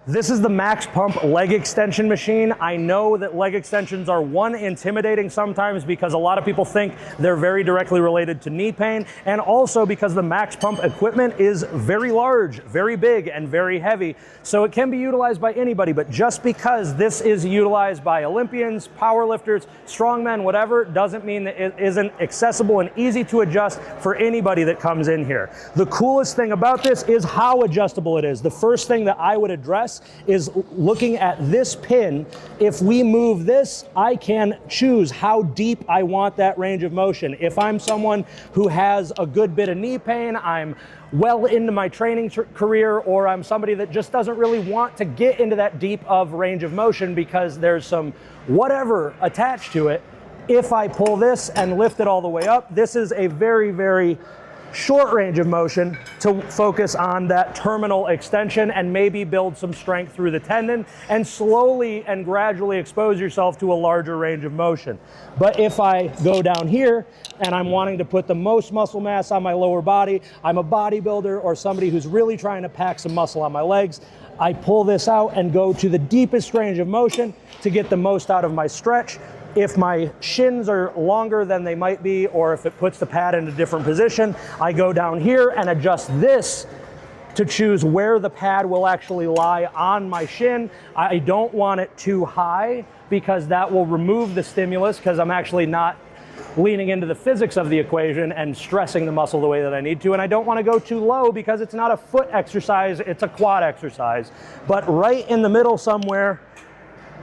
This is the MaxPump leg extension machine. I know that leg extensions are intimidating sometimes because a lot of people think they're very directly related to knee pain, and also because the MaxPump equipment is very large, very big, and very heavy. So it can be utilized by anybody, but just because this is utilized by Olympians, powerlifters, strongmen, whatever, doesn't mean that it isn't accessible and easy to adjust for anybody that comes in here. The coolest thing about this is how adjustable it is. The first thing that I would address is looking at this pin. If we move this, I can choose how deep I want that range of motion. If I'm someone who has a good bit of knee pain, I'm well into my training career, or I'm somebody that just doesn't really want to get into that deep of range of motion because there's some whatever attached to it, if I pull this and lift it all the way up, this is a very, very short range of motion to focus on that terminal extension and maybe build some strength through the tendon and slowly and gradually expose yourself to a larger range of motion. But if I go down here and I'm wanting to put the most muscle mass on my lower body, I'm a bodybuilder or somebody who's really trying to pack some muscle on my legs, I pull this out and go to the deepest range of motion to get the most out of my stretch. If my shins are longer than they might be, or if it puts the pad in a different position, I go down here and adjust this to choose where the pad will actually lie on my shin. I don't want it too high because that will remove the stimulus, because I'm actually not leaning into the physics of the equation and stressing the muscle the way that I need to. And I don't want to go too low because it's not a foot exercise, it's a quad exercise. But right in the middle somewhere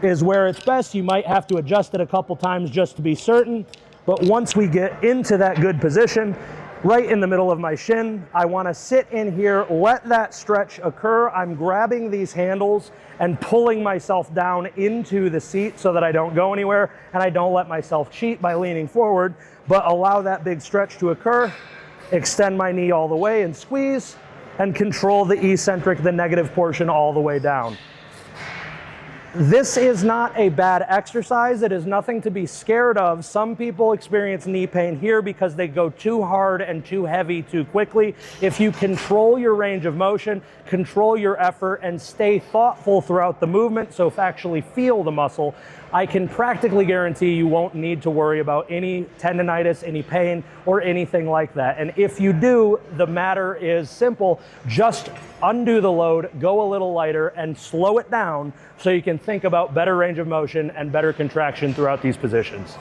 is where it's best. You might have to adjust it a couple times just to be certain, but once we get into that good position, right in the middle of my shin, I want to sit in here, let that stretch occur. I'm grabbing these handles and pulling myself down into the seat so that I don't go anywhere and I don't let myself cheat by leaning forward, but allow that big stretch to occur, extend my knee all the way and squeeze, and control the eccentric, the negative portion all the way down. This is not a bad exercise. It is nothing to be scared of. Some people experience knee pain here because they go too hard and too heavy too quickly. If you control your range of motion, control your effort, and stay thoughtful throughout the movement, so actually feel the muscle, I can practically guarantee you won't need to worry about any tendonitis, any pain, or anything like that. And if you do, the matter is simple. Just undo the load, go a little lighter, and slow it down so you can think about better range of motion and better contraction throughout these positions.